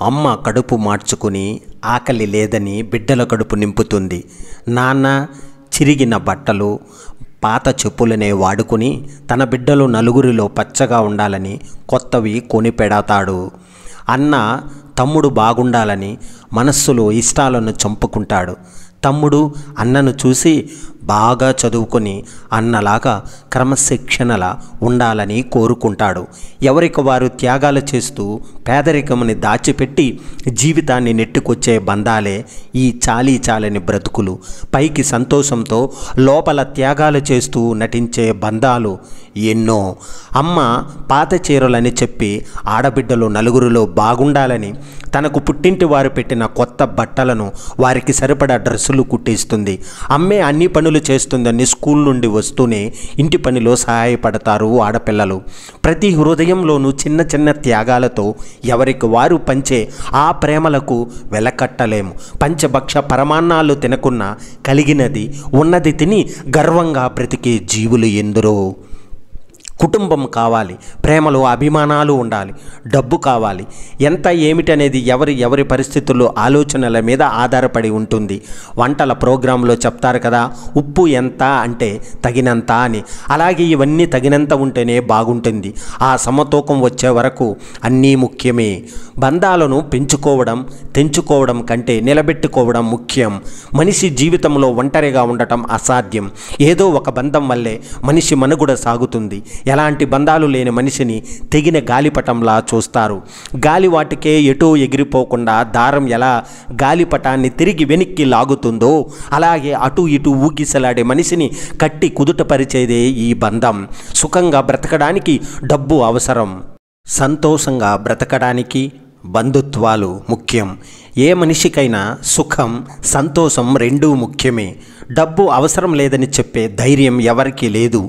అమ్మ కడుపు మార్చుకుని ఆకలి లేదని బిడ్డల కడుపు నింపుతుంది. నాన్న చిరిగిన బట్టలు పాత చెప్పులనే వాడుకుని తన బిడ్డలు నలుగురిలో పచ్చగా ఉండాలని కొత్తవి కొనిపెడతాడు. అన్న తమ్ముడు బాగుండాలని మనస్సులో ఇష్టాలను చంపుకుంటాడు. తమ్ముడు అన్నను చూసి బాగా చదువుకొని అన్నలాగా క్రమశిక్షణలా ఉండాలని కోరుకుంటాడు. ఎవరికి వారు త్యాగాలు చేస్తూ పేదరికముని దాచిపెట్టి జీవితాన్ని నెట్టుకొచ్చే బంధాలే ఈ చాలని బ్రతుకులు. పైకి సంతోషంతో లోపల త్యాగాలు చేస్తూ నటించే బంధాలు ఎన్నో. అమ్మ పాత చీరలని చెప్పి ఆడబిడ్డలు నలుగురిలో బాగుండాలని తనకు పుట్టింటి వారు పెట్టిన కొత్త బట్టలను వారికి సరిపడా డ్రెస్సులు కుట్టిస్తుంది. అమ్మే అన్ని పనులు చేస్తుందని స్కూల్ నుండి వస్తూనే ఇంటి పనిలో సహాయపడతారు ఆడపిల్లలు. ప్రతి హృదయంలోనూ చిన్న చిన్న త్యాగాలతో ఎవరికి వారు పంచే ఆ ప్రేమలకు వెలకట్టలేము. పంచభక్ష పరమాన్నాలు తినకున్నా కలిగినది ఉన్నది తిని గర్వంగా బ్రతికే జీవులు ఎందరో. కుటుంబం కావాలి, ప్రేమలు అభిమానాలు ఉండాలి, డబ్బు కావాలి. ఎంత ఏమిటనేది ఎవరి పరిస్థితుల్లో ఆలోచనల మీద ఆధారపడి ఉంటుంది. వంటల ప్రోగ్రాంలో చెప్తారు కదా, ఉప్పు ఎంత అంటే తగినంత అని. అలాగే ఇవన్నీ తగినంత ఉంటేనే బాగుంటుంది. ఆ సమతూకం వచ్చే వరకు అన్నీ ముఖ్యమే. బంధాలను పెంచుకోవడం తెంచుకోవడం కంటే నిలబెట్టుకోవడం ముఖ్యం. మనిషి జీవితంలో ఒంటరిగా ఉండటం అసాధ్యం. ఏదో ఒక బంధం వల్లే మనిషి మనుగడ సాగుతుంది. ఎలాంటి బంధాలు లేని మనిషిని తెగిన గాలిపటంలా చూస్తారు. గాలి వాటికే ఎటూ ఎగిరిపోకుండా దారం ఎలా గాలిపటాన్ని తిరిగి వెనక్కి లాగుతుందో అలాగే అటు ఇటు ఊగిసలాడే మనిషిని కట్టి కుదుటపరిచేదే ఈ బంధం. సుఖంగా బ్రతకడానికి డబ్బు అవసరం. సంతోషంగా బ్రతకడానికి బంధుత్వాలు ముఖ్యం. ఏ మనిషికైనా సుఖం సంతోషం రెండూ ముఖ్యమే. డబ్బు అవసరం లేదని చెప్పే ధైర్యం ఎవరికీ లేదు.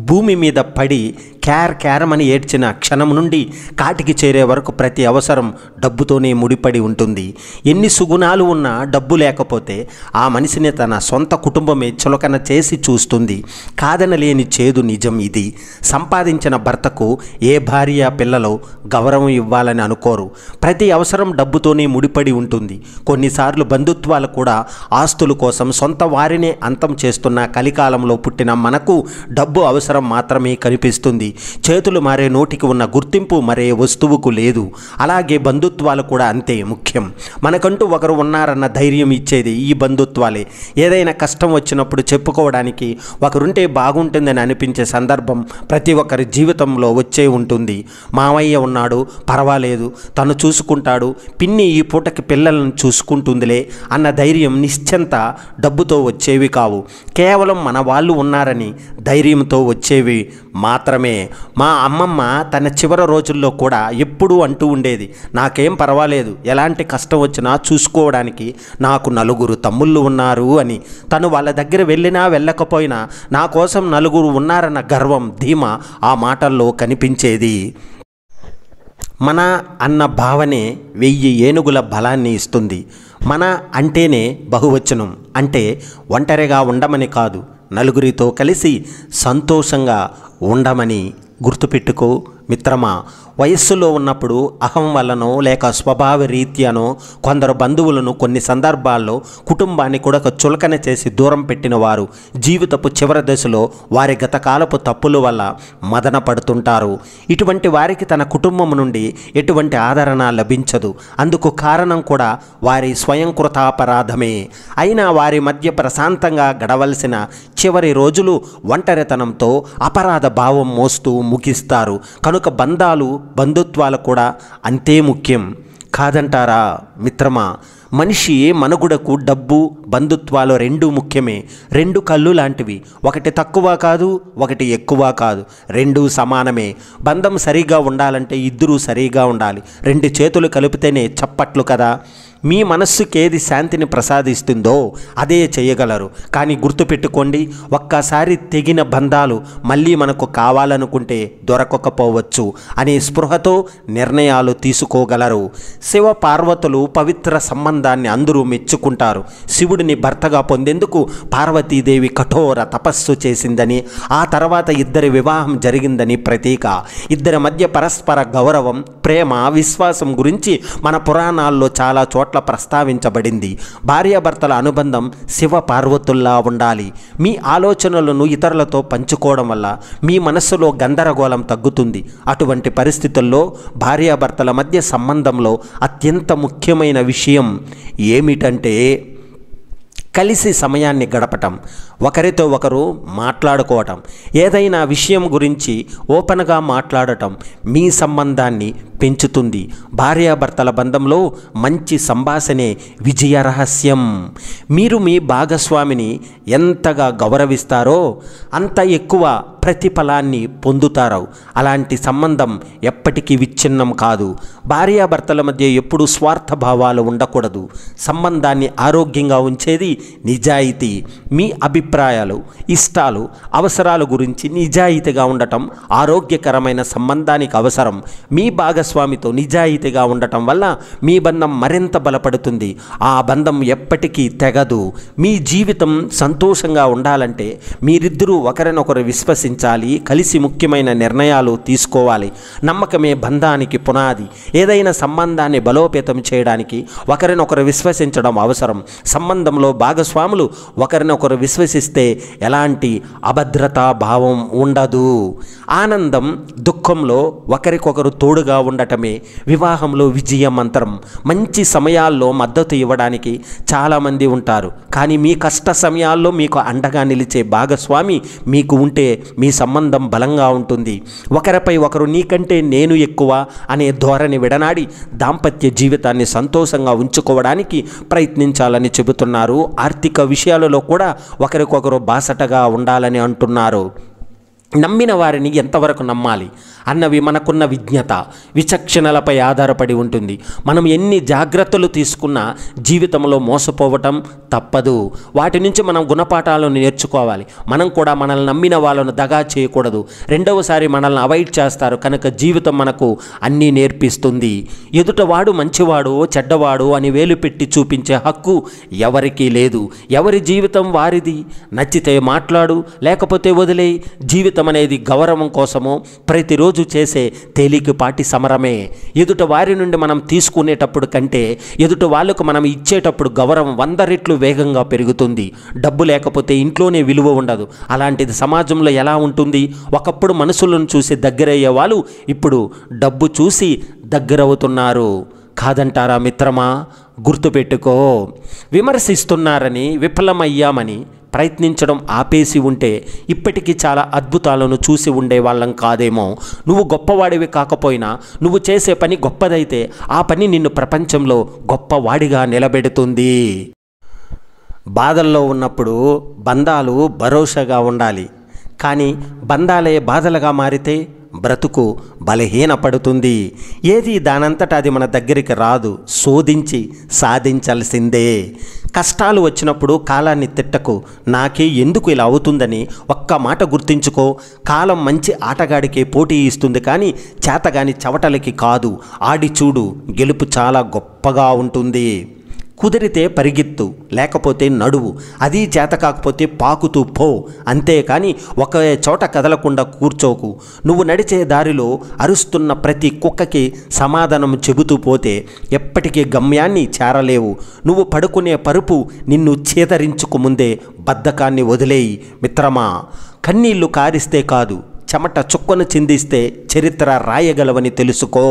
భూమి మీద పడి క్యారమని ఏడ్చిన క్షణం నుండి కాటికి చేరే వరకు ప్రతి అవసరం డబ్బుతోనే ముడిపడి ఉంటుంది. ఎన్ని సుగుణాలు ఉన్నా డబ్బు లేకపోతే ఆ మనిషిని తన సొంత కుటుంబమే చులకన చేసి చూస్తుంది. కాదనలేని చేదు నిజం ఇది. సంపాదించిన భర్తకు ఏ భార్య పిల్లలు గౌరవం ఇవ్వాలని అనుకోరు. ప్రతి అవసరం డబ్బుతోనే ముడిపడి ఉంటుంది. కొన్నిసార్లు బంధుత్వాలు కూడా ఆస్తుల కోసం సొంత వారినే అంతం చేస్తున్న కలికాలంలో పుట్టిన మనకు డబ్బు అవసరం మాత్రమే కనిపిస్తుంది. చేతులు మారే నోటికి ఉన్న గుర్తింపు మరే వస్తువుకు లేదు. అలాగే బంధుత్వాలు కూడా అంతే ముఖ్యం. మనకంటూ ఒకరు ఉన్నారన్న ధైర్యం ఇచ్చేది ఈ బంధుత్వాలే. ఏదైనా కష్టం వచ్చినప్పుడు చెప్పుకోవడానికి ఒకరుంటే బాగుంటుందని అనిపించే సందర్భం ప్రతి ఒక్కరి జీవితంలో వచ్చే ఉంటుంది. మామయ్య ఉన్నాడు, పర్వాలేదు, తను చూసుకుంటాడు, పిన్ని ఈ పూటకి పిల్లలను చూసుకుంటుందిలే అన్న ధైర్యం నిశ్చంత డబ్బుతో వచ్చేవి కావు. కేవలం మన వాళ్ళు ఉన్నారని ధైర్యంతో వచ్చేవి మాత్రమే. మా అమ్మమ్మ తన చివరి రోజుల్లో కూడా ఎప్పుడూ అంటూ ఉండేది, నాకేం పర్వాలేదు, ఎలాంటి కష్టం వచ్చినా చూసుకోవడానికి నాకు నలుగురు తమ్ముళ్ళు ఉన్నారు అని. తను వాళ్ళ దగ్గర వెళ్ళినా వెళ్ళకపోయినా నా కోసం నలుగురు ఉన్నారన్న గర్వం ధీమా ఆ మాటల్లో కనిపించేది. మన అన్న భావనే 1000 ఏనుగుల బలాన్ని ఇస్తుంది. మన అంటేనే బహువచనం. అంటే ఒంటరిగా ఉండమని కాదు, నలుగురితో కలిసి సంతోషంగా ఉండమని. గుర్తుపెట్టుకో మిత్రమా, వయస్సులో ఉన్నప్పుడు అహం వల్లనో లేక స్వభావ రీత్యానో కొందరు బంధువులను కొన్ని సందర్భాల్లో కుటుంబాన్ని కూడా చులకన చేసి దూరం పెట్టిన వారు జీవితపు చివరి దశలో వారి గతకాలపు తప్పుల వల్ల మదన పడుతుంటారు. ఇటువంటి వారికి తన కుటుంబం నుండి ఎటువంటి ఆదరణ లభించదు. అందుకు కారణం కూడా వారి స్వయంకృతాపరాధమే. అయినా వారి మధ్య ప్రశాంతంగా గడవలసిన చివరి రోజులు ఒంటరితనంతో అపరాధ భావం మోస్తూ ముగిస్తారు. కనుక బంధుత్వాలు కూడా అంతే ముఖ్యం కాదంటారా మిత్రమా? మనిషి మనుగడకు డబ్బు బంధుత్వాలు రెండూ ముఖ్యమే. రెండు కళ్ళు లాంటివి. ఒకటి తక్కువ కాదు, ఒకటి ఎక్కువ కాదు, రెండూ సమానమే. బంధం సరిగా ఉండాలంటే ఇద్దరూ సరిగా ఉండాలి. రెండు చేతులు కలిపితేనే చప్పట్లు కదా. మీ మనస్సుకి ఏది శాంతిని ప్రసాదిస్తుందో అదే చేయగలరు. కానీ గుర్తుపెట్టుకోండి, ఒక్కసారి తెగిన బంధాలు మళ్ళీ మనకు కావాలనుకుంటే దొరకకపోవచ్చు అనే స్పృహతో నిర్ణయాలు తీసుకోగలరు. శివ పార్వతులు పవిత్ర సంబంధాన్ని అందరూ మెచ్చుకుంటారు. శివుడిని భర్తగా పొందేందుకు పార్వతీదేవి కఠోర తపస్సు చేసిందని, ఆ తర్వాత ఇద్దరి వివాహం జరిగిందని ప్రతీక. ఇద్దరి మధ్య పరస్పర గౌరవం, ప్రేమ, విశ్వాసం గురించి మన పురాణాల్లో చాలా చోట్ల ప్రస్తావించబడింది. భార్యాభర్తల అనుబంధం శివ పార్వతుల్లా ఉండాలి. మీ ఆలోచనలను ఇతరులతో పంచుకోవడం వల్ల మీ మనస్సులో గందరగోళం తగ్గుతుంది. అటువంటి పరిస్థితుల్లో భార్యాభర్తల మధ్య సంబంధంలో అత్యంత ముఖ్యమైన విషయం ఏమిటంటే కలిసి సమయాన్ని గడపటం, ఒకరితో ఒకరు మాట్లాడుకోవటం, ఏదైనా విషయం గురించి ఓపెన్గా మాట్లాడటం మీ సంబంధాన్ని పెంచుతుంది. భార్యాభర్తల బంధంలో మంచి సంభాషణే విజయ రహస్యం. మీరు మీ భాగస్వామిని ఎంతగా గౌరవిస్తారో అంత ఎక్కువ ప్రతిఫలాన్ని పొందుతారు. అలాంటి సంబంధం ఎప్పటికీ విచ్ఛిన్నం కాదు. భార్యాభర్తల మధ్య ఎప్పుడూ స్వార్థభావాలు ఉండకూడదు. సంబంధాన్ని ఆరోగ్యంగా ఉంచేది నిజాయితీ. మీ అభిప్రాయాలు, ఇష్టాలు, అవసరాల గురించి నిజాయితీగా ఉండటం ఆరోగ్యకరమైన సంబంధానికి అవసరం. మీ భాగస్వామితో నిజాయితీగా ఉండటం వల్ల మీ బంధం మరింత బలపడుతుంది. ఆ బంధం ఎప్పటికీ తెగదు. మీ జీవితం సంతోషంగా ఉండాలంటే మీరిద్దరూ ఒకరినొకరు విశ్వసించాలి, కలిసి ముఖ్యమైన నిర్ణయాలు తీసుకోవాలి. నమ్మకమే బంధానికి పునాది. ఏదైనా సంబంధాన్ని బలోపేతం చేయడానికి ఒకరినొకరు విశ్వసించడం అవసరం. సంబంధంలో భాగస్వాములు ఒకరినొకరు విశ్వసిస్తే ఎలాంటి అభద్రతా భావం ఉండదు. ఆనందం, దుఃఖంలో ఒకరికొకరు తోడుగా ఉండటమే వివాహంలో విజయ మంత్రం. మంచి సమయాల్లో మద్దతు ఇవ్వడానికి చాలామంది ఉంటారు, కానీ మీ కష్ట సమయాల్లో మీకు అండగా నిలిచే భాగస్వామి మీకు ఉంటే మీ సంబంధం బలంగా ఉంటుంది. ఒకరిపై ఒకరు నీకంటే నేను ఎక్కువ అనే ధోరణి విడనాడి దాంపత్య జీవితాన్ని సంతోషంగా ఉంచుకోవడానికి ప్రయత్నించాలని చెబుతున్నారు. ఆర్థిక విషయాలలో కూడా ఒకరికొకరు బాసటగా ఉండాలని అంటున్నారు. నమ్మిన వారిని ఎంతవరకు నమ్మాలి అన్నవి మనకున్న విజ్ఞత, విచక్షణలపై ఆధారపడి ఉంటుంది. మనం ఎన్ని జాగ్రత్తలు తీసుకున్నా జీవితంలో మోసపోవటం తప్పదు. వాటి నుంచి మనం గుణపాఠాలను నేర్చుకోవాలి. మనం కూడా మనల్ని నమ్మిన వాళ్ళను దగా చేయకూడదు. రెండవసారి మనల్ని అవాయిడ్ చేస్తారు కనుక జీవితం మనకు అన్నీ నేర్పిస్తుంది. ఎదుటవాడు మంచివాడు చెడ్డవాడు అని వేలు పెట్టి చూపించే హక్కు ఎవరికీ లేదు. ఎవరి జీవితం వారిది. నచ్చితే మాట్లాడు, లేకపోతే వదిలేయి. జీవితం అనేది గౌరవం కోసమో ప్రతిరోజు చేసే తేలికపాటి సమరమే. ఎదుట వారి నుండి మనం తీసుకునేటప్పుడు కంటే ఎదుట వాళ్ళకు మనం ఇచ్చేటప్పుడు గౌరవం 100 రెట్లు వేగంగా పెరుగుతుంది. డబ్బు లేకపోతే ఇంట్లోనే విలువ ఉండదు. అలాంటిది సమాజంలో ఎలా ఉంటుంది? ఒకప్పుడు మనుషులను చూసి దగ్గరయ్యే వాళ్ళు ఇప్పుడు డబ్బు చూసి దగ్గరవుతున్నారు. కాదంటారా మిత్రమా? గుర్తుపెట్టుకో. విమర్శిస్తున్నారని, విఫలమయ్యామని ప్రయత్నించడం ఆపేసి ఉంటే ఇప్పటికీ చాలా అద్భుతాలను చూసి ఉండే వాళ్ళం కాదేమో. నువ్వు గొప్పవాడివి కాకపోయినా నువ్వు చేసే పని గొప్పదైతే ఆ పని నిన్ను ప్రపంచంలో గొప్పవాడిగా నిలబెడుతుంది. బాధల్లో ఉన్నప్పుడు బంధాలు భరోసాగా ఉండాలి, కానీ బంధాలే బాధలుగా మారితే బ్రతుకు బలహీనపడుతుంది. ఏది దానంతటా అది మన దగ్గరికి రాదు. శోధించి సాధించాల్సిందే. కష్టాలు వచ్చినప్పుడు కాలాన్ని తిట్టకు. నాకే ఎందుకు ఇలా అవుతుందని ఒక్క మాట గుర్తించుకో. కాలం మంచి ఆటగాడికే పోటీ ఇస్తుంది, కానీ చేతగాని చవటలకి కాదు. ఆడి చూడు, గెలుపు చాలా గొప్పగా ఉంటుంది. కుదిరితే పరిగెత్తు, లేకపోతే నడువు. అది చేత కాకపోతే పాకుతూ పో. అంతేకాని ఒకే చోట కదలకుండా కూర్చోకు. నువ్వు నడిచే దారిలో అరుస్తున్న ప్రతి కుక్కకి సమాధానం చెబుతూ పోతే ఎప్పటికీ గమ్యాన్ని చేరలేవు. నువ్వు పడుకునే పరుపు నిన్ను చేదరించుకు ముందే బద్ధకాన్ని వదిలేయి. మిత్రమా, కన్నీళ్లు కారిస్తే కాదు, చెమట చుక్కను చిందిస్తే చరిత్ర రాయగలవని తెలుసుకో.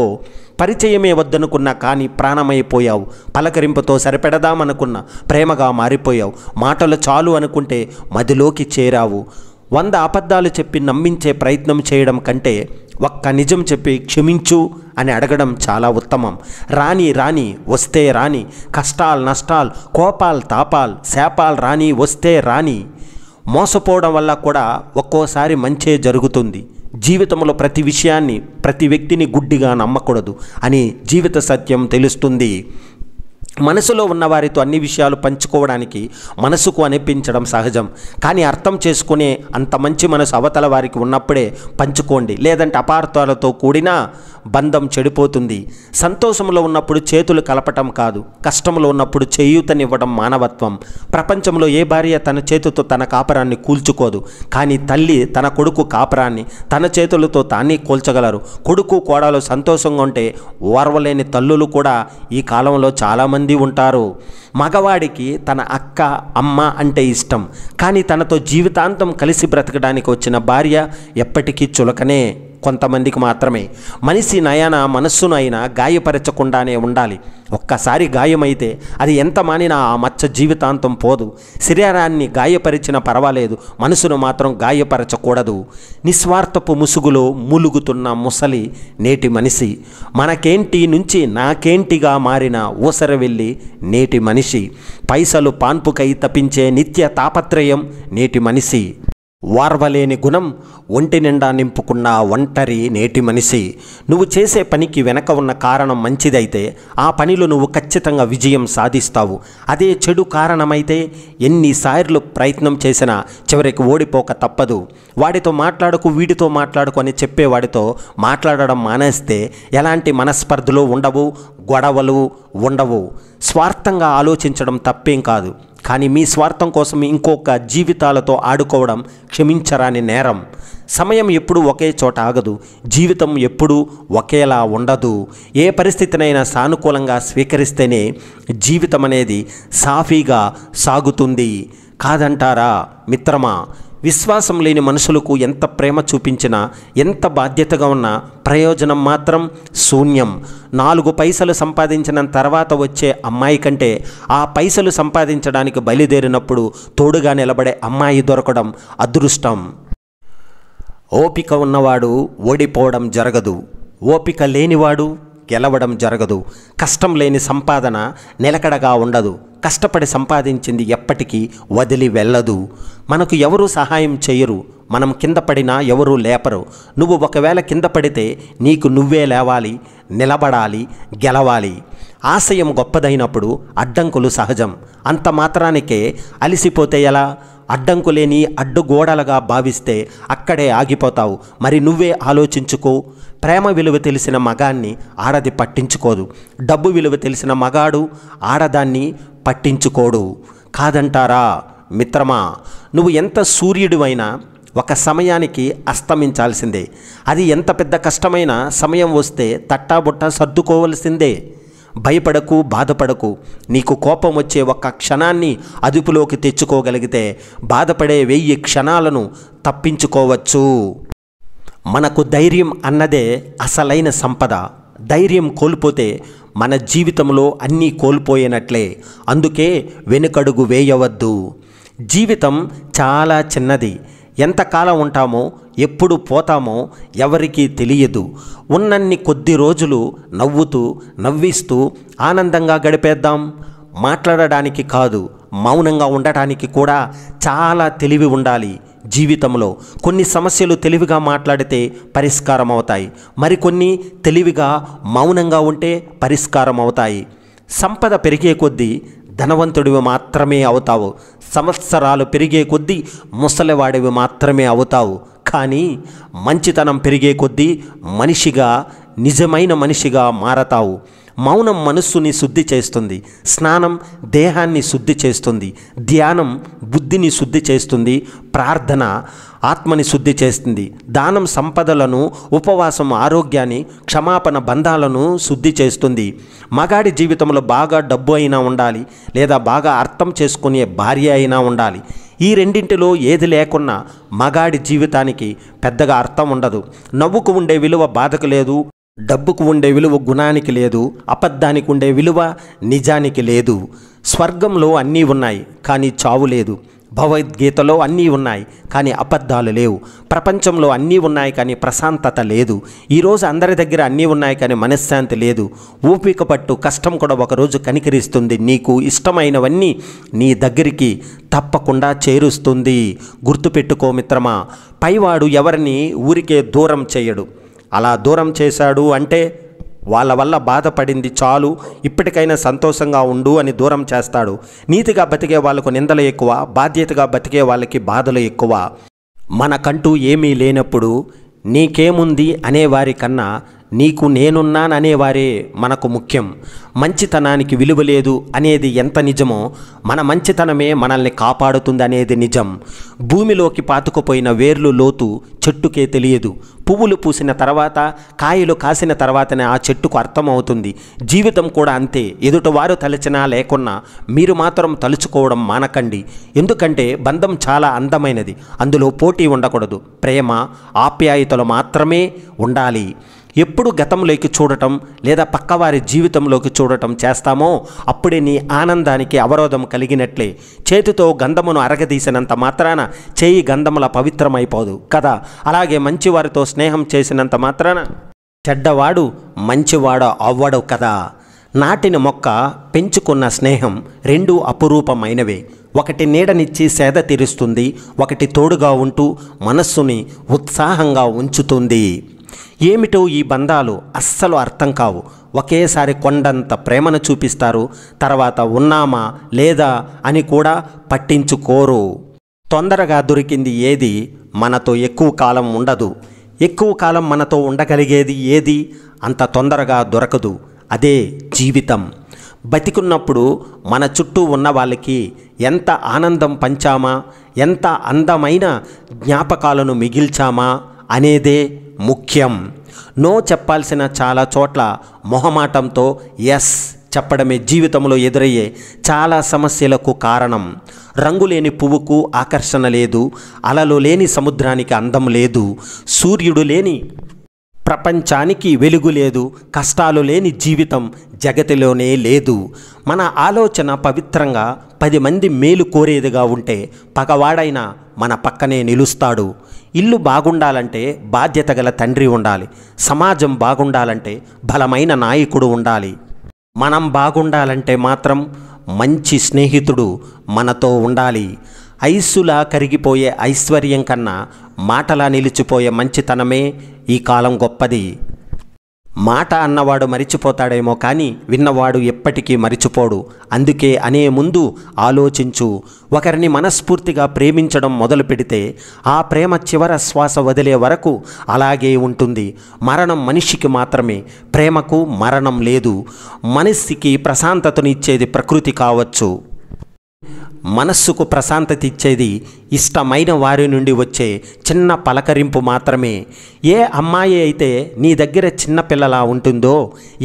పరిచయమే వద్దనుకున్నా కానీ ప్రాణమైపోయావు. పలకరింపుతో సరిపెడదామనుకున్న ప్రేమగా మారిపోయావు. మాటలు చాలు అనుకుంటే మదిలోకి చేరావు. 100 అబద్ధాలు చెప్పి నమ్మించే ప్రయత్నం చేయడం కంటే ఒక్క నిజం చెప్పి క్షమించు అని అడగడం చాలా ఉత్తమం. రాని రాని వస్తే రాని, కష్టాలు నష్టాలు కోపాలు తాపాలు శాపాలు రాని వస్తే రాని. మోసపోవడం వల్ల కూడా ఒక్కోసారి మంచే జరుగుతుంది. జీవితంలో ప్రతి విషయాన్ని, ప్రతి వ్యక్తిని గుడ్డిగా నమ్మకూడదు అని జీవిత సత్యం తెలుస్తుంది. మనసులో ఉన్న వారితో అన్ని విషయాలు పంచుకోవడానికి మనసుకు అనిపించడం సహజం. కానీ అర్థం చేసుకునే అంత మంచి మనసు అవతల వారికి ఉన్నప్పుడే పంచుకోండి. లేదంటే అపార్థాలతో కూడిన బంధం చెడిపోతుంది. సంతోషంలో ఉన్నప్పుడు చేతులు కలపటం కాదు, కష్టంలో ఉన్నప్పుడు చేయూతనివ్వడం మానవత్వం. ప్రపంచంలో ఏ భార్య తన చేతితో తన కాపరాన్ని కూల్చుకోదు. కానీ తల్లి తన కొడుకు కాపరాన్ని తన చేతులతో తానే కూల్చగలరు. కొడుకు కోడలు సంతోషంగా ఉంటే ఓర్వలేని తల్లులు కూడా ఈ కాలంలో చాలామంది ఉంటారు. మగవాడికి తన అక్క అమ్మ అంటే ఇష్టం, కానీ తనతో జీవితాంతం కలిసి బ్రతకడానికి వచ్చిన భార్య ఎప్పటికీ చులకనే, కొంతమందికి మాత్రమే. మనిషి నయన మనస్సును అయినా గాయపరచకుండానే ఉండాలి. ఒక్కసారి గాయమైతే అది ఎంత మానినా ఆ మచ్చ జీవితాంతం పోదు. శరీరాన్ని గాయపరిచినా పర్వాలేదు, మనసును మాత్రం గాయపరచకూడదు. నిస్వార్థపు ముసుగులో మూలుగుతున్న ముసలి నేటి మనిషి, మనకేంటి నుంచి నాకేంటిగా మారిన ఊసరవెల్లి నేటి మనిషి, పైసలు పాన్పుకై తప్పించే నిత్య తాపత్రయం నేటి మనిషి, వార్వలేని గుణం ఒంటి నిండా నింపుకున్న ఒంటరి నేటి మనిషి. నువ్వు చేసే పనికి వెనక ఉన్న కారణం మంచిదైతే ఆ పనిలో నువ్వు ఖచ్చితంగా విజయం సాధిస్తావు. అదే చెడు కారణమైతే ఎన్నిసార్లు ప్రయత్నం చేసినా చివరికి ఓడిపోక తప్పదు. వాడితో మాట్లాడకు వీడితో మాట్లాడకు అని చెప్పేవాడితో మాట్లాడడం మానేస్తే ఎలాంటి మనస్పర్ధలు ఉండవు, గొడవలు ఉండవు. స్వార్థంగా ఆలోచించడం తప్పేం కాదు, కానీ మీ స్వార్థం కోసం ఇంకొక జీవితాలతో ఆడుకోవడం క్షమించరాని నేరం. సమయం ఎప్పుడూ ఒకే చోట ఆగదు, జీవితం ఎప్పుడూ ఒకేలా ఉండదు. ఏ పరిస్థితినైనా సానుకూలంగా స్వీకరిస్తేనే జీవితం అనేది సాఫీగా సాగుతుంది. కాదంటారా మిత్రమా? విశ్వాసం లేని మనుషులకు ఎంత ప్రేమ చూపించినా, ఎంత బాధ్యతగా ఉన్నా ప్రయోజనం మాత్రం శూన్యం. 4 పైసలు సంపాదించిన తర్వాత వచ్చే అమ్మాయి కంటే ఆ పైసలు సంపాదించడానికి బయలుదేరినప్పుడు తోడుగా నిలబడే అమ్మాయి దొరకడం అదృష్టం. ఓపిక ఉన్నవాడు ఓడిపోవడం జరగదు, ఓపిక లేనివాడు గెలవడం జరగదు. కష్టం లేని సంపాదన నిలకడగా ఉండదు, కష్టపడి సంపాదించింది ఎప్పటికీ వదిలి వెళ్ళదు. మనకు ఎవరూ సహాయం చేయరు, మనం కింద పడినా ఎవరూ లేపరు. నువ్వు ఒకవేళ కింద పడితే నీకు నువ్వే లేవాలి, నిలబడాలి, గెలవాలి. ఆశయం గొప్పదైనప్పుడు అడ్డంకులు సహజం. అంత మాత్రానికే అలిసిపోతే ఎలా? అడ్డంకులేని అడ్డుగోడలుగా భావిస్తే అక్కడే ఆగిపోతావు. మరి నువ్వే ఆలోచించుకో. ప్రేమ విలువ తెలిసిన మగాన్ని ఆడది పట్టించుకోదు, డబ్బు విలువ తెలిసిన మగాడు ఆడదాన్ని పట్టించుకోడు. కాదంటారా మిత్రమా? నువ్వు ఎంత సూర్యుడివైనా ఒక సమయానికి అస్తమించాల్సిందే. అది ఎంత పెద్ద కష్టమైన సమయం వస్తే తట్టాబుట్ట సర్దుకోవలసిందే. భయపడకు, బాధపడకు. నీకు కోపం వచ్చే ఒక్క క్షణాన్ని అదుపులోకి తెచ్చుకోగలిగితే బాధపడే 1000 క్షణాలను తప్పించుకోవచ్చు. మనకు ధైర్యం అన్నదే అసలైన సంపద. ధైర్యం కోల్పోతే మన జీవితంలో అన్నీ కోల్పోయినట్లే. అందుకే వెనుకడుగు వేయవద్దు. జీవితం చాలా చిన్నది. ఎంతకాలం ఉంటామో, ఎప్పుడు పోతామో ఎవరికీ తెలియదు. ఉన్నన్ని కొద్ది రోజులు నవ్వుతూ, నవ్విస్తూ ఆనందంగా గడిపేద్దాం. మాట్లాడడానికి కాదు, మౌనంగా ఉండటానికి కూడా చాలా తెలివి ఉండాలి. జీవితంలో కొన్ని సమస్యలు తెలివిగా మాట్లాడితే పరిష్కారం అవుతాయి, మరికొన్ని తెలివిగా మౌనంగా ఉంటే పరిష్కారం అవుతాయి. సంపద పెరిగే కొద్దీ ధనవంతుడివి మాత్రమే అవుతావు. సంవత్సరాలు పెరిగే కొద్దీ ముసలివాడివి మాత్రమే అవుతావు. కానీ మంచితనం పెరిగే కొద్దీ మనిషిగా, నిజమైన మనిషిగా మారతావు. మౌనం మనస్సుని శుద్ధి చేస్తుంది, స్నానం దేహాన్ని శుద్ధి చేస్తుంది, ధ్యానం బుద్ధిని శుద్ధి చేస్తుంది, ప్రార్థన ఆత్మని శుద్ధి చేస్తుంది, దానం సంపదలను, ఉపవాసం ఆరోగ్యాన్ని, క్షమాపణ బంధాలను శుద్ధి చేస్తుంది. మగాడి జీవితంలో బాగా డబ్బు అయినా ఉండాలి, లేదా బాగా అర్థం చేసుకునే భార్య అయినా ఉండాలి. ఈ రెండింటిలో ఏది లేకున్నా మగాడి జీవితానికి పెద్దగా అర్థం ఉండదు. నవ్వుకు ఉండే విలువ బాధకు లేదు, డబ్బుకు ఉండే విలువ గుణానికి లేదు, అబద్ధానికి ఉండే విలువ నిజానికి లేదు. స్వర్గంలో అన్నీ ఉన్నాయి కానీ చావు లేదు. భగవద్గీతలో అన్నీ ఉన్నాయి కానీ అబద్ధాలు లేవు. ప్రపంచంలో అన్నీ ఉన్నాయి కానీ ప్రశాంతత లేదు. ఈరోజు అందరి దగ్గర అన్నీ ఉన్నాయి కానీ మనశ్శాంతి లేదు. ఓపిక పట్టు, కష్టం కూడా ఒకరోజు కనికరిస్తుంది. నీకు ఇష్టమైనవన్నీ నీ దగ్గరికి తప్పకుండా చేరుస్తుంది. గుర్తుపెట్టుకో మిత్రమా, పైవాడు ఎవరిని ఊరికే దూరం చేయడు. అలా దూరం చేశాడు అంటే వాళ్ళ వల్ల బాధపడింది చాలు, ఇప్పటికైనా సంతోషంగా ఉండు అని దూరం చేస్తాడు. నీతిగా బతికే వాళ్ళకు నిందలు ఎక్కువ, బాధ్యతగా బతికే వాళ్ళకి బాధలు ఎక్కువ. మనకంటూ ఏమీ లేనప్పుడు నీకేముంది అనేవారి కన్నా నీకు నేనున్నాననేవారే మనకు ముఖ్యం. మంచితనానికి విలువ లేదు అనేది ఎంత నిజమో మన మంచితనమే మనల్ని కాపాడుతుంది అనేది నిజం. భూమిలోకి పాతుకుపోయిన వేర్లు లోతు చెట్టుకే తెలియదు. పువ్వులు పూసిన తర్వాత, కాయలు కాసిన తర్వాతనే ఆ చెట్టుకు అర్థమవుతుంది. జీవితం కూడా అంతే. ఎదుటివారు తలచినా లేకున్నా మీరు మాత్రం తలుచుకోవడం మానకండి. ఎందుకంటే బంధం చాలా అందమైనది. అందులో పోటీ ఉండకూడదు. ప్రేమ, ఆప్యాయతలు మాత్రమే ఉండాలి. ఎప్పుడు గతంలోకి చూడటం లేదా పక్కవారి జీవితంలోకి చూడటం చేస్తామో అప్పుడే నీ ఆనందానికి అవరోధం కలిగినట్లే. చేతితో గంధమును అరగదీసినంత మాత్రాన చేయి గంధముల పవిత్రమైపోదు కదా. అలాగే మంచివారితో స్నేహం చేసినంత మాత్రాన చెడ్డవాడు మంచివాడు అవ్వడు కదా. నాటిన మొక్క, పెంచుకున్న స్నేహం రెండూ అపురూపమైనవే. ఒకటి నీడనిచ్చి సేద తీరుస్తుంది, ఒకటి తోడుగా ఉంటూ మనస్సుని ఉత్సాహంగా ఉంచుతుంది. ఏమిటో ఈ బంధాలు అస్సలు అర్థం కావు. ఒకేసారి కొండంత ప్రేమను చూపిస్తారు, తర్వాత ఉన్నామా లేదా అని కూడా పట్టించుకోరు. తొందరగా దొరికింది ఏది మనతో ఎక్కువ కాలం ఉండదు. ఎక్కువ కాలం మనతో ఉండగలిగేది ఏది అంత తొందరగా దొరకదు. అదే జీవితం. బతికున్నప్పుడు మన చుట్టూ ఉన్న వాళ్ళకి ఎంత ఆనందం పంచామా, ఎంత అందమైన జ్ఞాపకాలను మిగిల్చామా అనేదే ముఖ్యం. నో చెప్పాల్సిన చాలా చోట్ల మొహమాటంతో ఎస్ చెప్పడమే జీవితంలో ఎదురయ్యే చాలా సమస్యలకు కారణం. రంగులేని పువ్వుకు ఆకర్షణ లేదు, అలలు లేని సముద్రానికి అందం లేదు, సూర్యుడు లేని ప్రపంచానికి వెలుగు లేదు, కష్టాలు లేని జీవితం జగతిలోనే లేదు. మన ఆలోచన పవిత్రంగా 10 మంది మేలు కోరేదిగా ఉంటే పగవాడైన మన పక్కనే నిలుస్తాడు. ఇల్లు బాగుండాలంటే బాధ్యత గల తండ్రి ఉండాలి. సమాజం బాగుండాలంటే బలమైన నాయకుడు ఉండాలి. మనం బాగుండాలంటే మాత్రం మంచి స్నేహితుడు మనతో ఉండాలి. ఐసులా కరిగిపోయే ఐశ్వర్యం కన్నా మాటలా నిలిచిపోయే మంచితనమే ఈ కాలం గొప్పది. మాట అన్నవాడు మరిచిపోతాడేమో కానీ విన్నవాడు ఎప్పటికీ మరిచిపోడు. అందుకే అనే ముందు ఆలోచించు. ఒకరిని మనస్ఫూర్తిగా ప్రేమించడం మొదలు పెడితే ఆ ప్రేమ చివర శ్వాస వదిలే వరకు అలాగే ఉంటుంది. మరణం మనిషికి మాత్రమే, ప్రేమకు మరణం లేదు. మనస్సుకి ప్రశాంతతనిచ్చేది ప్రకృతి కావచ్చు, మనస్సుకు ప్రశాంతత ఇచ్చేది ఇష్టమైన వారి నుండి వచ్చే చిన్న పలకరింపు మాత్రమే. ఏ అమ్మాయి అయితే నీ దగ్గర చిన్నపిల్లలా ఉంటుందో,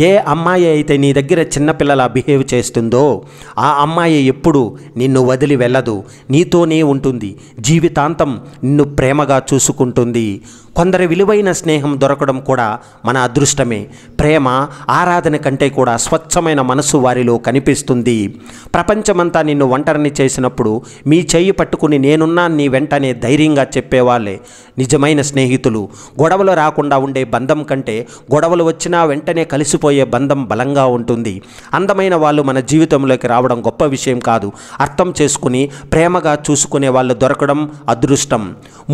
ఏ అమ్మాయి అయితే నీ దగ్గర చిన్నపిల్లలా బిహేవ్ చేస్తుందో ఆ అమ్మాయి ఎప్పుడు నిన్ను వదిలి వెళ్ళదు, నీతోనే ఉంటుంది. జీవితాంతం నిన్ను ప్రేమగా చూసుకుంటుంది. కొందరి విలువైన స్నేహం దొరకడం కూడా మన అదృష్టమే. ప్రేమ, ఆరాధన కంటే కూడా స్వచ్ఛమైన మనసు వారిలో కనిపిస్తుంది. ప్రపంచమంతా నిన్ను ఒంటరిని చేసినప్పుడు మీ చెయ్యి పట్టుకుని నేనున్నా నీ వెంటనే ధైర్యంగా చెప్పేవాళ్ళే నిజమైన స్నేహితులు. గొడవలు రాకుండా ఉండే బంధం కంటే గొడవలు వచ్చినా వెంటనే కలిసిపోయే బంధం బలంగా ఉంటుంది. అందమైన వాళ్ళు మన జీవితంలోకి రావడం గొప్ప విషయం కాదు. అర్థం చేసుకుని ప్రేమగా చూసుకునే వాళ్ళు దొరకడం అదృష్టం.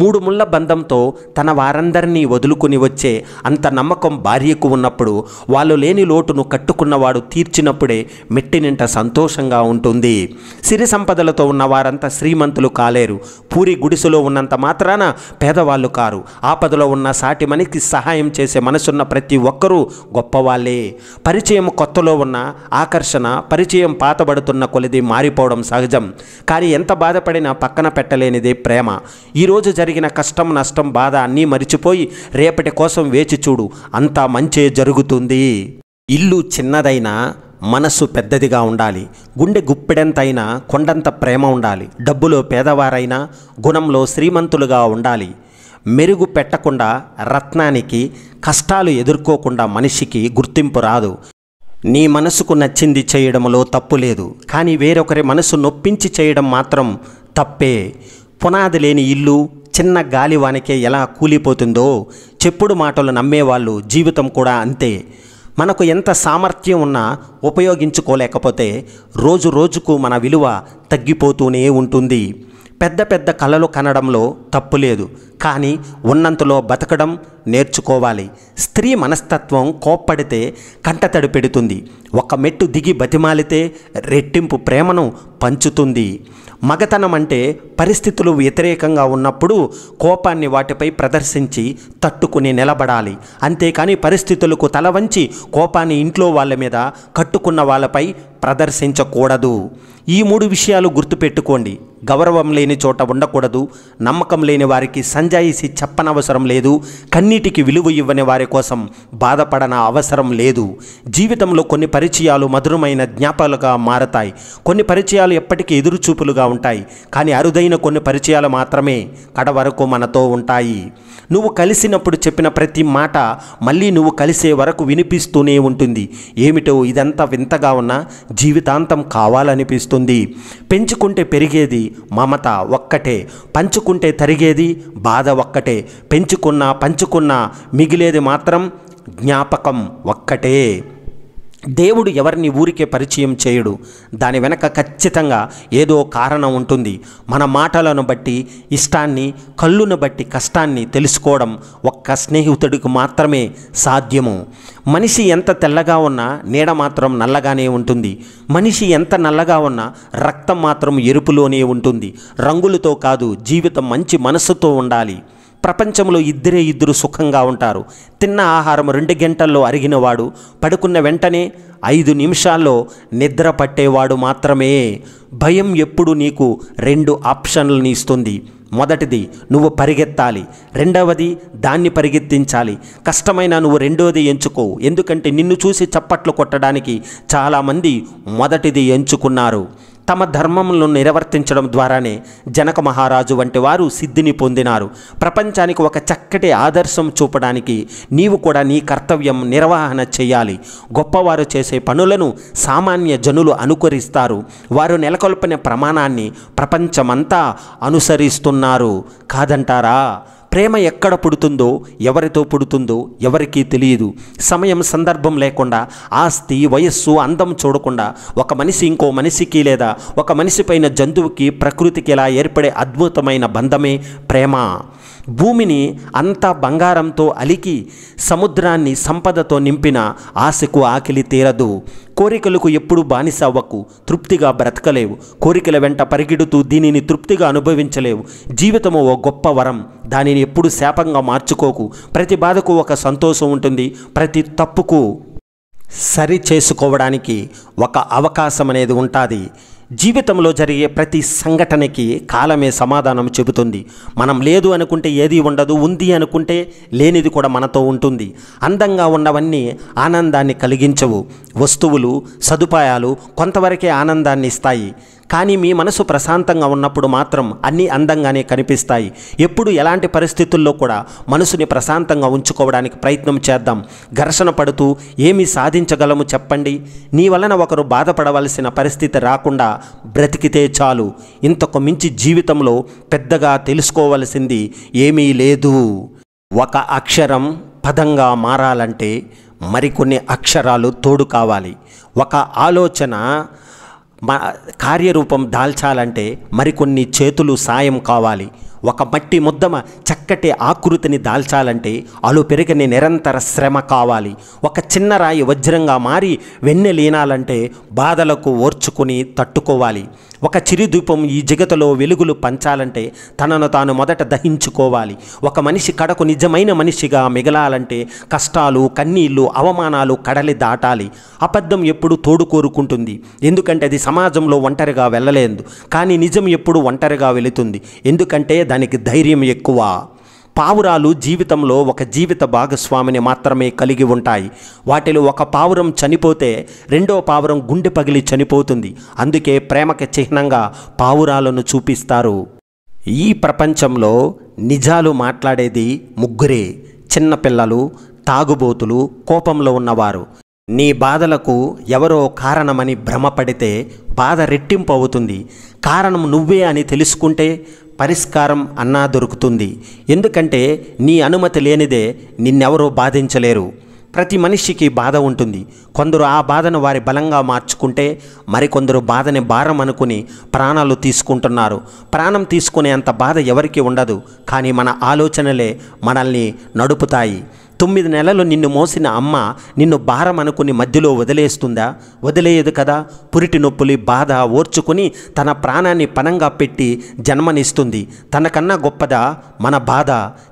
3 ముళ్ళ బంధంతో తన వారందరినీ వదులుకుని వచ్చే అంత నమ్మకం భార్యకు ఉన్నప్పుడు వాళ్ళు లేని లోటును కట్టుకున్నవాడు తీర్చినప్పుడే మెట్టినింట సంతోషంగా ఉంటుంది. సిరి సంపదలతో ఉన్న వారంతా శ్రీమంతులు కాలేరు. పూరి గుడిసెలో ఉన్నంత మాత్రాన పేదవాళ్ళు కారు. ఆపదలో ఉన్న సాటి మనిషికి సహాయం చేసే మనసున్న ప్రతి ఒక్కరూ గొప్పవాళ్ళే. పరిచయం కొత్తలో ఉన్న ఆకర్షణ పరిచయం పాతబడుతున్న కొలది మారిపోవడం సహజం. కానీ ఎంత బాధపడినా పక్కన పెట్టలేనిదే ప్రేమ. ఈరోజు జరిగిన కష్టం, నష్టం, బాధ అన్నీ మరిచిపోయి రేపటి కోసం వేచి చూడు, అంతా మంచే జరుగుతుంది. ఇల్లు చిన్నదైనా మనస్సు పెద్దదిగా ఉండాలి. గుండె గుప్పెడంతైనా కొండంత ప్రేమ ఉండాలి. డబ్బులో పేదవారైనా గుణంలో శ్రీమంతులుగా ఉండాలి. మెరుగు పెట్టకుండా రత్నానికి, కష్టాలు ఎదుర్కోకుండా మనిషికి గుర్తింపు రాదు. నీ మనసుకు నచ్చింది చేయడంలో తప్పు లేదు, కానీ వేరొకరి మనసు నొప్పించి చేయడం మాత్రం తప్పే. పునాది లేని ఇల్లు చిన్న గాలివానికే ఎలా కూలిపోతుందో చెప్పుడు మాటలు నమ్మేవాళ్ళు జీవితం కూడా అంతే. మనకు ఎంత సామర్థ్యం ఉన్నా ఉపయోగించుకోలేకపోతే రోజు రోజుకు మన విలువ తగ్గిపోతూనే ఉంటుంది. పెద్ద పెద్ద కలలు కనడంలో తప్పు లేదు, కానీ ఉన్నంతలో బతకడం నేర్చుకోవాలి. స్త్రీ మనస్తత్వం కోప్పడితే కంటతడి పెడుతుంది, ఒక మెట్టు దిగి బతిమాలితే రెట్టింపు ప్రేమను పంచుతుంది. మగతనం అంటే పరిస్థితులు వ్యతిరేకంగా ఉన్నప్పుడు కోపాన్ని వాటిపై ప్రదర్శించి తట్టుకుని నిలబడాలి. అంతేకాని పరిస్థితులకు తల వంచి కోపాన్ని ఇంట్లో వాళ్ళ మీద, కట్టుకున్న వాళ్ళపై ప్రదర్శించకూడదు. ఈ 3 విషయాలు గుర్తుపెట్టుకోండి. గౌరవం లేని చోట ఉండకూడదు, నమ్మకం లేని వారికి సంజాయిషి చెప్పనవసరం లేదు, కన్నీటికి విలువ ఇవ్వని వారి కోసం బాధపడన అవసరం లేదు. జీవితంలో కొన్ని పరిచయాలు మధురమైన జ్ఞాపకాలుగా మారతాయి, కొన్ని పరిచయాలు ఎప్పటికీ ఎదురుచూపులుగా ఉంటాయి, కానీ అరుదైన కొన్ని పరిచయాలు మాత్రమే కడ వరకు మనతో ఉంటాయి. నువ్వు కలిసినప్పుడు చెప్పిన ప్రతి మాట మళ్ళీ నువ్వు కలిసే వరకు వినిపిస్తూనే ఉంటుంది. ఏమిటో ఇదంతా వింతగా ఉన్నా జీవితాంతం కావాలనిపిస్తుంది. పెంచుకుంటే పెరిగేది మమత ఒక్కటే, పంచుకుంటే తరిగేది బాధ ఒక్కటే. పంచుకున్నా మిగిలేది మాత్రం జ్ఞాపకం ఒక్కటే. దేవుడు ఎవరిని ఊరికే పరిచయం చేయడు, దాని వెనక ఖచ్చితంగా ఏదో కారణం ఉంటుంది. మన మాటలను బట్టి ఇష్టాన్ని, కళ్ళును బట్టి కష్టాన్ని తెలుసుకోవడం ఒక్క స్నేహితుడికి మాత్రమే సాధ్యము. మనిషి ఎంత తెల్లగా ఉన్నా నీడ మాత్రం నల్లగానే ఉంటుంది. మనిషి ఎంత నల్లగా ఉన్నా రక్తం మాత్రం ఎరుపులోనే ఉంటుంది. రంగులతో కాదు, జీవితం మంచి మనసుతో ఉండాలి. ప్రపంచంలో ఇద్దరు సుఖంగా ఉంటారు. తిన్న ఆహారం 2 గంటల్లో అరిగినవాడు, పడుకున్న వెంటనే 5 నిమిషాల్లో నిద్ర పట్టేవాడు మాత్రమే. భయం ఎప్పుడు నీకు 2 ఆప్షన్లను ఇస్తుంది. మొదటిది నువ్వు పరిగెత్తాలి, రెండవది దాన్ని పరిగెత్తించాలి. కష్టమైన నువ్వు రెండవది ఎంచుకో, ఎందుకంటే నిన్ను చూసి చప్పట్లు కొట్టడానికి చాలామంది మొదటిది ఎంచుకున్నారు. తమ ధర్మములను నిర్వర్తించడం ద్వారానే జనక మహారాజు వంటి వారు సిద్ధిని పొందినారు. ప్రపంచానికి ఒక చక్కటి ఆదర్శం చూపడానికి నీవు కూడా నీ కర్తవ్యం నిర్వహణ చేయాలి. గొప్పవారు చేసే పనులను సామాన్య జనులు అనుకరిస్తారు. వారు నెలకొల్పిన ప్రమాణాన్ని ప్రపంచమంతా అనుసరిస్తున్నారు. కాదంటారా? ప్రేమ ఎక్కడ పుడుతుందో, ఎవరితో పుడుతుందో ఎవరికీ తెలియదు. సమయం సందర్భం లేకుండా, ఆస్తి వయస్సు అందం చూడకుండా ఒక మనిషి ఇంకో మనిషికి లేదా ఒక మనిషిపైన జంతువుకి ప్రకృతికి ఇలా ఏర్పడే అద్భుతమైన బంధమే ప్రేమ. భూమిని అంతా బంగారంతో అలికి సముద్రాన్ని సంపదతో నింపిన ఆశకు ఆకలి తీరదు. కోరికలకు ఎప్పుడు బానిస అవ్వకు, తృప్తిగా బ్రతకలేవు. కోరికల వెంట పరిగెడుతూ దీనిని తృప్తిగా అనుభవించలేవు. జీవితము ఓ గొప్ప వరం, దానిని ఎప్పుడు శాపంగా మార్చుకోకు. ప్రతి బాధకు ఒక సంతోషం ఉంటుంది, ప్రతి తప్పుకు సరి చేసుకోవడానికి ఒక అవకాశం అనేది ఉంటుంది. జీవితంలో జరిగే ప్రతి సంఘటనకి కాలమే సమాధానం చెబుతుంది. మనం లేదు అనుకుంటే ఏది ఉండదు, ఉంది అనుకుంటే లేనిది కూడా మనతో ఉంటుంది. అందంగా ఉన్నవన్నీ ఆనందాన్ని కలిగించవు. వస్తువులు, సదుపాయాలు కొంతవరకే ఆనందాన్ని ఇస్తాయి, కానీ మీ మనసు ప్రశాంతంగా ఉన్నప్పుడు మాత్రం అన్నీ అందంగానే కనిపిస్తాయి. ఎప్పుడు ఎలాంటి పరిస్థితుల్లో కూడా మనసుని ప్రశాంతంగా ఉంచుకోవడానికి ప్రయత్నం చేద్దాం. ఘర్షణ పడుతూ ఏమి సాధించగలము చెప్పండి? నీ వలన ఒకరు బాధపడవలసిన పరిస్థితి రాకుండా బ్రతికితే చాలు. ఇంతకు మించి జీవితంలో పెద్దగా తెలుసుకోవలసింది ఏమీ లేదు. ఒక అక్షరం పదంగా మారాలంటే మరికొన్ని అక్షరాలు తోడు కావాలి. ఒక ఆలోచన కార్యరూపం దాల్చాలంటే మరికొన్ని చేతులు సాయం కావాలి. ఒక మట్టి ముద్దమ చక్కటి ఆకృతిని దాల్చాలంటే అలు పెరిగని నిరంతర శ్రమ కావాలి. ఒక చిన్న రాయి వజ్రంగా మారి వెన్నెలీనాలంటే బాధలకు ఓర్చుకుని తట్టుకోవాలి. ఒక చిరుదీపం ఈ జగతిలో వెలుగులు పంచాలంటే తనను తాను మొదట దహించుకోవాలి. ఒక మనిషి కడకు నిజమైన మనిషిగా మిగలాలంటే కష్టాలు, కన్నీళ్ళు, అవమానాలు కడలి దాటాలి. అబద్ధం ఎప్పుడు తోడు కోరుకుంటుంది, ఎందుకంటే అది సమాజంలో ఒంటరిగా వెళ్ళలేదు. కానీ నిజం ఎప్పుడు ఒంటరిగా వెళుతుంది, ఎందుకంటే దానికి ధైర్యం ఎక్కువ. పావురాలు జీవితంలో ఒక జీవిత భాగస్వామిని మాత్రమే కలిగి ఉంటాయి. వాటిలో ఒక పావురం చనిపోతే రెండో పావురం గుండె పగిలి చనిపోతుంది. అందుకే ప్రేమకి చిహ్నంగా పావురాలను చూపిస్తారు. ఈ ప్రపంచంలో నిజాలు మాట్లాడేది ముగ్గురే: చిన్నపిల్లలు, తాగుబోతులు, కోపంలో ఉన్నవారు. నీ బాధలకు ఎవరో కారణమని భ్రమపడితే బాధ రెట్టింపు అవుతుంది. కారణం నువ్వే అని తెలుసుకుంటే పరిష్కారం అన్నా దొరుకుతుంది. ఎందుకంటే నీ అనుమతి లేనిదే నిన్నెవరూ బాధించలేరు. ప్రతి మనిషికి బాధ ఉంటుంది. కొందరు ఆ బాధను వారి బలంగా మార్చుకుంటే మరికొందరు బాధని భారం అనుకుని ప్రాణాలు తీసుకుంటున్నారు. ప్రాణం తీసుకునే అంత బాధ ఎవరికి ఉండదు, కానీ మన ఆలోచనలే మనల్ని నడుపుతాయి. 9 నెలలు నిన్ను మోసిన అమ్మ నిన్ను భారం అనుకుని మధ్యలో వదిలేస్తుందా? వదిలేయదు కదా. పురిటి నొప్పులి బాధ ఓర్చుకుని తన ప్రాణాన్ని పణంగా పెట్టి జన్మనిస్తుంది. తనకన్నా గొప్పదా మన బాధ?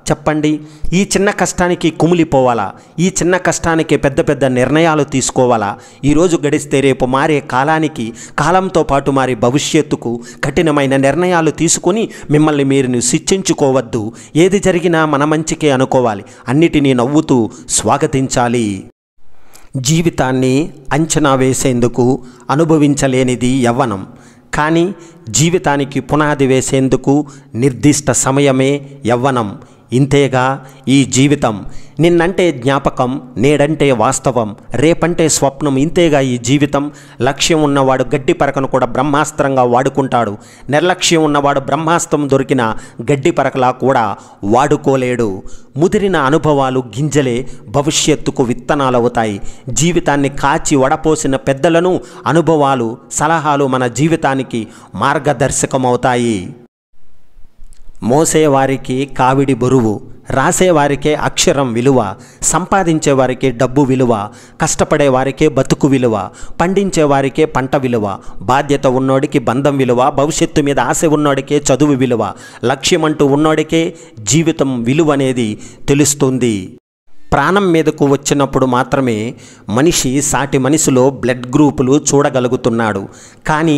చెప్పండి. ఈ చిన్న కష్టానికి కుమిలిపోవాలా? ఈ చిన్న కష్టానికి పెద్ద పెద్ద నిర్ణయాలు తీసుకోవాలా? ఈరోజు గడిస్తే రేపు మారే కాలానికి, కాలంతో పాటు మారి భవిష్యత్తుకు కఠినమైన నిర్ణయాలు తీసుకుని మిమ్మల్ని మీరు శిక్షించుకోవద్దు. ఏది జరిగినా మన మంచికే అనుకోవాలి. అన్నిటినీ నవ్వుతూ స్వాగతించాలి. జీవితాన్ని అంచనా వేసేందుకు అనుభవించలేనిది యవ్వనం, కానీ జీవితానికి పునాది వేసేందుకు నిర్దిష్ట సమయమే యవ్వనం. ఇంతేగా ఈ జీవితం. నిన్నంటే జ్ఞాపకం, నేడంటే వాస్తవం, రేపంటే స్వప్నం. ఇంతేగా ఈ జీవితం. లక్ష్యం ఉన్నవాడు గడ్డి పరకను కూడా బ్రహ్మాస్త్రంగా వాడుకుంటాడు. నిర్లక్ష్యం ఉన్నవాడు బ్రహ్మాస్త్రం దొరికిన గడ్డి పరకలా కూడా వాడుకోలేడు. ముదిరిన అనుభవాలు గింజలే భవిష్యత్తుకు విత్తనాలవుతాయి. జీవితాన్ని కాచి వడపోసిన పెద్దలను అనుభవాలు, సలహాలు మన జీవితానికి మార్గదర్శకమవుతాయి. మోసేవారికి కావిడి బరువు, రాసేవారికే అక్షరం విలువ, సంపాదించేవారికే డబ్బు విలువ, కష్టపడేవారికే బతుకు విలువ, పండించేవారికే పంట విలువ, బాధ్యత ఉన్నోడికి బంధం విలువ, భవిష్యత్తు మీద ఆశ ఉన్నోడికే చదువు విలువ, లక్ష్యమంటూ ఉన్నోడికే జీవితం విలువ అనేది తెలుస్తుంది. ప్రాణం మీదకు వచ్చినప్పుడు మాత్రమే మనిషి సాటి మనిషిలో బ్లడ్ గ్రూపులు చూడగలుగుతున్నాడు. కానీ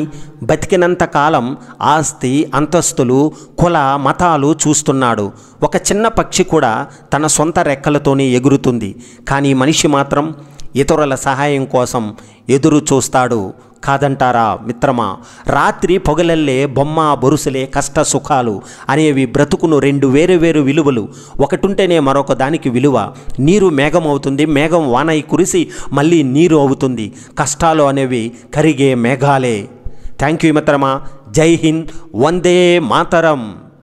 బతికినంత కాలం ఆస్తి, అంతస్తులు, కుల, మతాలు చూస్తున్నాడు. ఒక చిన్న పక్షి కూడా తన సొంత రెక్కలతోనే ఎగురుతుంది, కానీ మనిషి మాత్రం ఇతరుల సహాయం కోసం ఎదురు చూస్తాడు. కాదంటారా మిత్రమా? రాత్రి పొగలల్లే బొమ్మ బొరుసులే కష్ట సుఖాలు అనేవి బ్రతుకును 2 వేరు విలువలు. ఒకటుంటేనే మరొక దానికి విలువ. నీరు మేఘం అవుతుంది, మేఘం వానై కురిసి మళ్ళీ నీరు అవుతుంది. కష్టాలు అనేవి కరిగే మేఘాలే. థ్యాంక్ యూ మిత్రమా. జై హింద్, వందే మాతరం.